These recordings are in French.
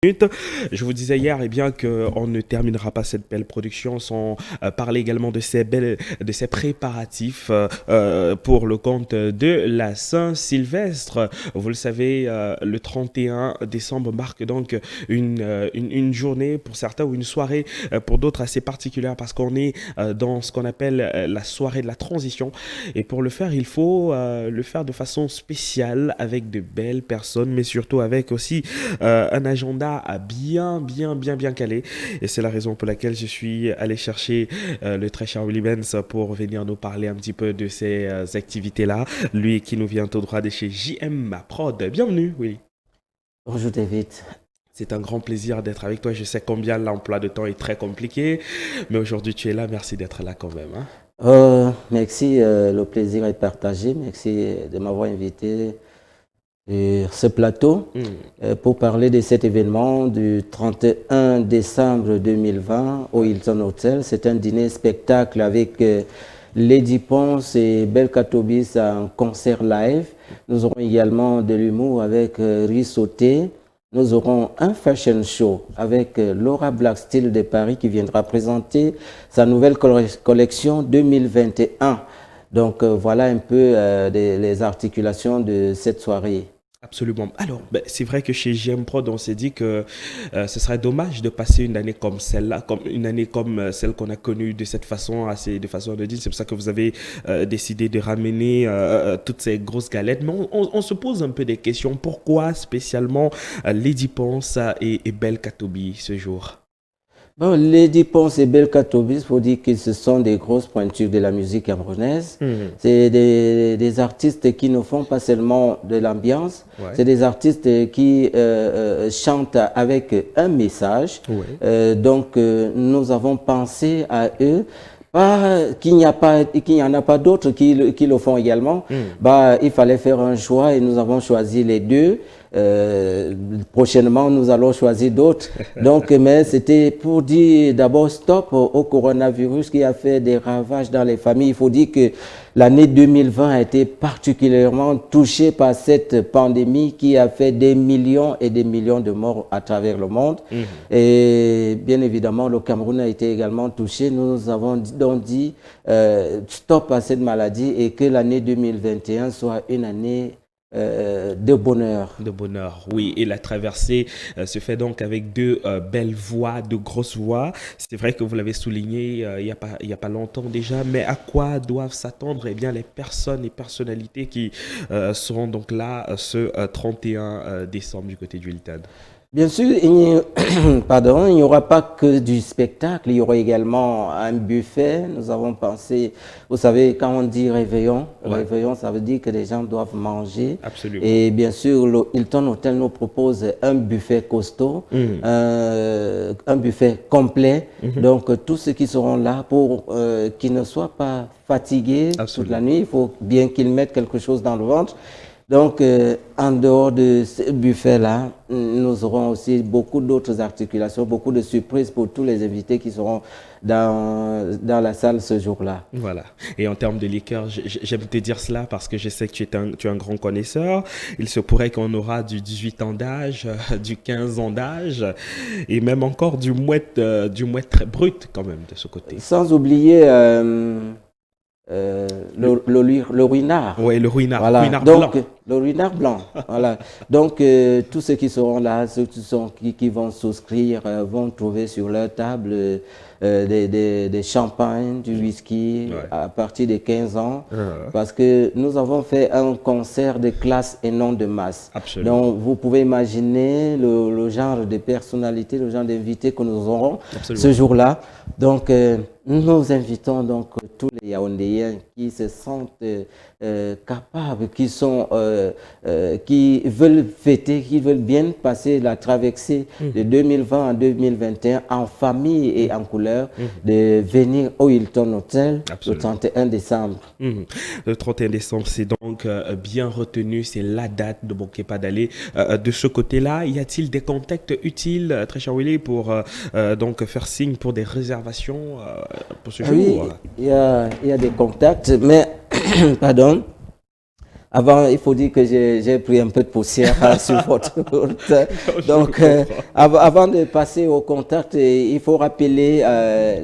minutes. Je vous disais hier eh bien qu'on ne terminera pas cette belle production sans parler également de ces préparatifs pour le compte de la Saint-Sylvestre. Vous le savez, le 31 décembre marque donc une journée pour certains ou une soirée pour d'autres assez particulière parce qu'on est dans ce qu'on appelle la soirée de la transition. Et pour le faire, il faut le faire de façon spéciale avec de belles personnes, mais surtout avec aussi un agenda à bien calé. Et c'est la raison pour laquelle je suis allé chercher le très cher Willy Benz pour venir nous parler un petit peu de ces activités-là. Lui qui nous vient tout droit de chez JM Prod. Bienvenue, Willy. Bonjour David. C'est un grand plaisir d'être avec toi. Je sais combien l'emploi de temps est très compliqué, mais aujourd'hui tu es là. Merci d'être là quand même, hein. Merci, le plaisir est partagé. Merci de m'avoir invité sur ce plateau Mm. pour parler de cet événement du 31 décembre 2020 au Hilton Hotel. C'est un dîner-spectacle avec Lady Ponce et Belka Tobis en concert live. Nous aurons également de l'humour avec Riz Sauté. Nous aurons un fashion show avec Laura Blacksteel de Paris qui viendra présenter sa nouvelle collection 2021. Donc voilà un peu les articulations de cette soirée. Absolument. Alors, c'est vrai que chez JM Prod, on s'est dit que ce serait dommage de passer une année comme celle-là, comme une année comme celle qu'on a connue de cette façon, de façon de dire. C'est pour ça que vous avez décidé de ramener toutes ces grosses galettes. Mais on se pose un peu des questions. Pourquoi spécialement Lady Ponce et Belle Katobi ce jour? Bon, Lady Ponce et Belka Tobis, il faut dire que ce sont des grosses pointures de la musique camerounaise. Mhm. C'est des artistes qui ne font pas seulement de l'ambiance, Ouais. c'est des artistes qui chantent avec un message. Ouais. Nous avons pensé à eux. Pas qu'il n'y en a pas d'autres qui le font également. Il fallait faire un choix et nous avons choisi les deux. Prochainement, nous allons choisir d'autres. Mais c'était pour dire d'abord stop au coronavirus qui a fait des ravages dans les familles. Il faut dire que l'année 2020 a été particulièrement touchée par cette pandémie qui a fait des millions et des millions de morts à travers le monde. Et bien évidemment, le Cameroun a été également touché. Nous avons donc dit stop à cette maladie et que l'année 2021 soit une année de bonheur. De bonheur, oui. Et la traversée se fait donc avec deux belles voix, de grosses voix. C'est vrai que vous l'avez souligné il y a pas longtemps déjà, mais à quoi doivent s'attendre eh bien, les personnes et personnalités qui seront donc là ce 31 décembre du côté du Hilton? Bien sûr, pardon, il n'y aura pas que du spectacle, il y aura également un buffet. Nous avons pensé, vous savez, quand on dit réveillon, Ouais. réveillon, ça veut dire que les gens doivent manger. Absolument. Et bien sûr, le Hilton Hotel nous propose un buffet costaud, un buffet complet. Donc, tous ceux qui seront là pour qu'ils ne soient pas fatigués toute Absolument. la nuit, il faut bien qu'ils mettent quelque chose dans le ventre. Donc, en dehors de ce buffet-là, nous aurons aussi beaucoup d'autres articulations, beaucoup de surprises pour tous les invités qui seront dans la salle ce jour-là. Voilà. Et en termes de liqueur, j'aime te dire cela parce que je sais que tu es un grand connaisseur. Il se pourrait qu'on aura du 18 ans d'âge, du 15 ans d'âge et même encore du mouette très brut quand même de ce côté. Sans oublier le ruinard. Oui, le ruinard, Voilà. ruinard Donc, blanc. le ruinard blanc. Voilà. Donc, tous ceux qui seront là, ceux qui vont souscrire, vont trouver sur leur table des champagnes, du whisky Ouais. à partir de 15 ans. Parce que nous avons fait un concert de classe et non de masse. Absolument. Donc, vous pouvez imaginer le genre de personnalité, le genre d'invités que nous aurons Absolument. ce jour-là. Donc, nous invitons donc tous les Yaoundéens qui se sentent capables, qui veulent fêter, qui veulent bien passer la traversée de 2020 à 2021 en famille et en couleur, de venir au Hilton Hotel Absolument. le 31 décembre. Le 31 décembre, c'est donc bien retenu, c'est la date, ne manquez pas d'aller de ce côté-là. Y a-t-il des contacts utiles, très cher Willy, pour donc faire signe pour des réservations pour ce jour? Oui, il y a des contacts, mais pardon. Avant, il faut dire que j'ai pris un peu de poussière sur votre route. Donc, avant de passer au contact, il faut rappeler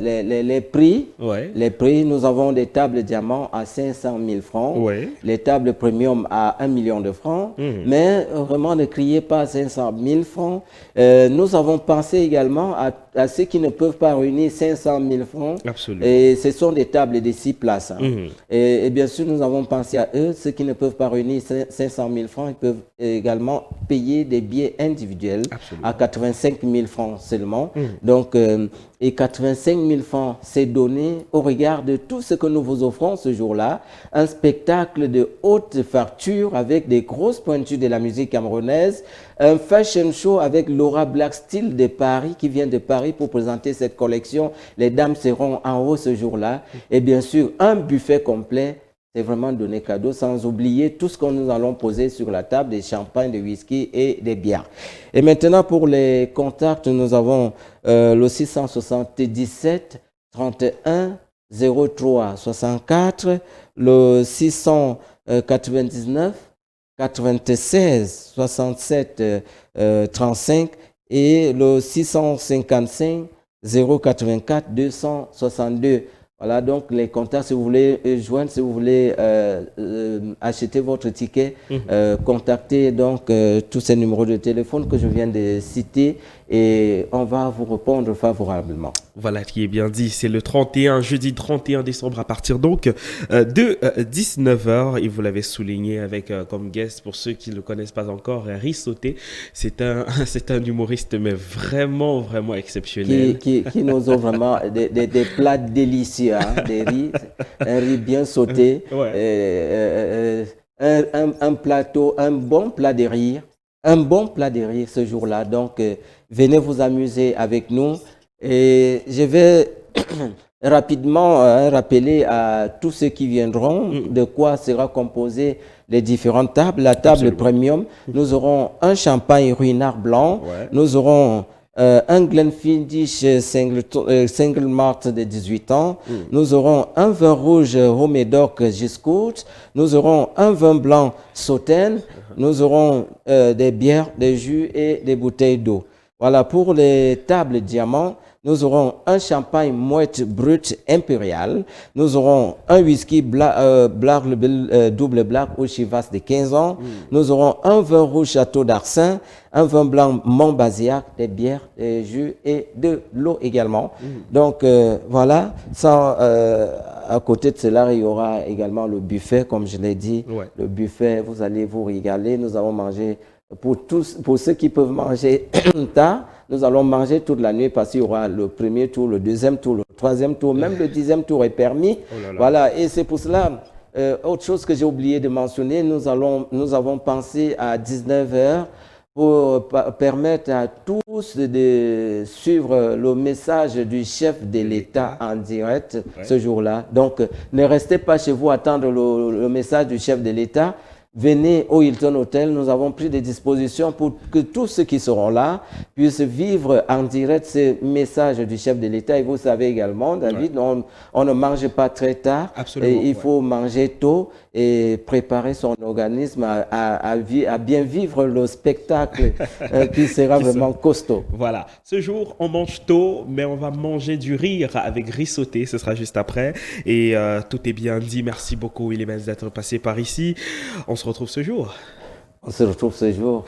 les prix. Ouais. Les prix, nous avons des tables diamants à 500 000 francs, Ouais. les tables premium à 1 million de francs. Mais vraiment, ne criez pas 500 000 francs. Nous avons pensé également à ceux qui ne peuvent pas réunir 500 000 francs. Absolument. Et ce sont des tables de 6 places. Et bien sûr, nous avons pensé à eux, ceux qui ne peuvent pas réunir 500 000 francs, ils peuvent également payer des billets individuels à 85 000 francs seulement. Donc, et 85 000 francs, c'est donné au regard de tout ce que nous vous offrons ce jour-là. Un spectacle de haute facture avec des grosses pointures de la musique camerounaise. Un fashion show avec Laura Black Style de Paris qui vient de Paris pour présenter cette collection. Les dames seront en haut ce jour-là. Et bien sûr, un buffet complet. C'est vraiment donné cadeau, sans oublier tout ce que nous allons poser sur la table, des champagnes, des whisky et des bières. Et maintenant, pour les contacts, nous avons le 677 31 03 64, le 699 96 67 35 et le 655 084 262. Voilà donc les contacts, si vous voulez joindre, si vous voulez acheter votre ticket, contactez donc tous ces numéros de téléphone que je viens de citer et on va vous répondre favorablement. Voilà qui est bien dit, c'est le 31, jeudi 31 décembre à partir donc de 19h et vous l'avez souligné avec comme guest, pour ceux qui ne le connaissent pas encore, Rissoté, c'est un humoriste mais vraiment exceptionnel. Qui nous offre vraiment des plats délicieux, hein, des riz, un riz bien sauté, un plateau, un bon plat de riz, ce jour-là. Donc, venez vous amuser avec nous. Et je vais rapidement rappeler à tous ceux qui viendront de quoi sera composé les différentes tables. La table premium, nous aurons un champagne ruinard blanc, nous aurons un Glenfiddich single malt de 18 ans, nous aurons un vin rouge Romédoc Giscourt, nous aurons un vin blanc Sauternes, nous aurons des bières, des jus et des bouteilles d'eau. Voilà, pour les tables diamants, nous aurons un champagne mouette brut impérial. Nous aurons un whisky double black au Chivas de 15 ans. Nous aurons un vin rouge Château d'Arsin, un vin blanc Montbazillac, des bières, des jus et de l'eau également. Donc voilà, à côté de cela, il y aura également le buffet, comme je l'ai dit. Le buffet, vous allez vous régaler. Nous allons manger pour ceux qui peuvent manger tard. Nous allons manger toute la nuit parce qu'il y aura le premier tour, le deuxième tour, le troisième tour, même le 10e tour est permis. Voilà, et c'est pour cela, autre chose que j'ai oublié de mentionner, nous avons pensé à 19h pour permettre à tous de suivre le message du chef de l'État en direct ce jour-là. Donc, ne restez pas chez vous à attendre le message du chef de l'État. Venez au Hilton Hotel, nous avons pris des dispositions pour que tous ceux qui seront là puissent vivre en direct ce message du chef de l'État. Et vous savez également, David, on ne mange pas très tard. Absolument, il faut manger tôt et préparer son organisme à bien vivre le spectacle qui sera vraiment costaud. Voilà, ce jour on mange tôt, mais on va manger du rire avec Rissoté, ce sera juste après. Et tout est bien dit, merci beaucoup Willy-Benz d'être passé par ici. On se retrouve ce jour. On se retrouve ce jour.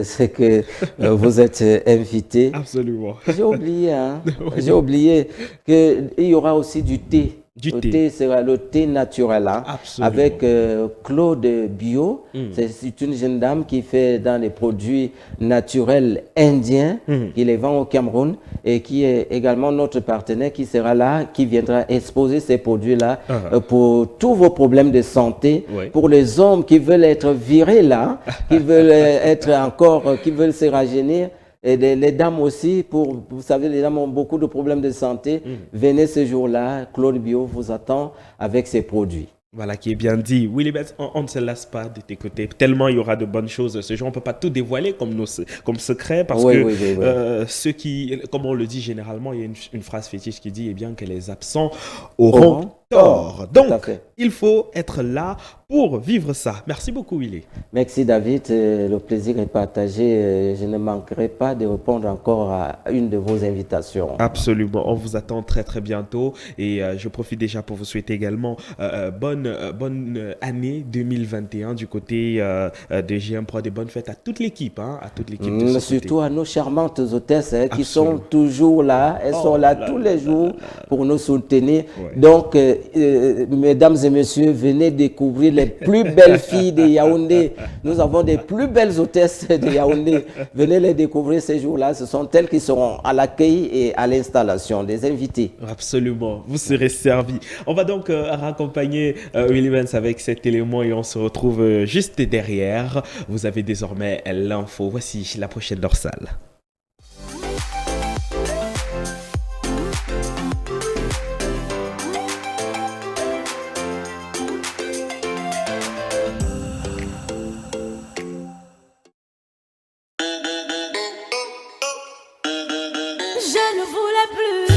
C'est que vous êtes invité. Absolument. J'ai oublié, hein. J'ai oublié qu'il y aura aussi du thé. Le thé sera le thé naturel, hein, avec Claude Bio. C'est une jeune dame qui fait dans les produits naturels indiens, qui les vend au Cameroun et qui est également notre partenaire qui sera là, qui viendra exposer ces produits-là pour tous vos problèmes de santé, pour les hommes qui veulent être virés là, qui veulent être encore, qui veulent se rajeunir. Et les dames aussi, vous savez, les dames ont beaucoup de problèmes de santé. Venez ce jour-là, Claude Bio vous attend avec ses produits. Voilà qui est bien dit. Willy-Benz, on ne se lasse pas de t'écouter. Tellement il y aura de bonnes choses ce jour. On ne peut pas tout dévoiler comme secret parce que ceux qui, comme on le dit généralement, il y a une phrase fétiche qui dit eh bien, que les absents auront tort. Tout à Donc, fait. il faut être là pour vivre ça. Merci beaucoup, Willy. Merci David, le plaisir est partagé. Je ne manquerai pas de répondre encore à une de vos invitations. Absolument, on vous attend très très bientôt et je profite déjà pour vous souhaiter également bonne année 2021 du côté de GM Prod et bonne fête à toute l'équipe, hein, à toute l'équipe de ce côté. Surtout à nos charmantes hôtesses qui sont Absolument. toujours là. Elles sont Oh là là tous là les là jours là là. pour nous soutenir. Ouais. Donc, mesdames et messieurs, venez découvrir les plus belles filles de Yaoundé. Nous avons des plus belles hôtesses de Yaoundé. Venez les découvrir ces jours-là. Ce sont elles qui seront à l'accueil et à l'installation des invités. Absolument, vous serez servi. On va donc raccompagner Willy Benz avec cet élément et on se retrouve juste derrière. Vous avez désormais l'info. Voici la prochaine dorsale. Je ne voulais plus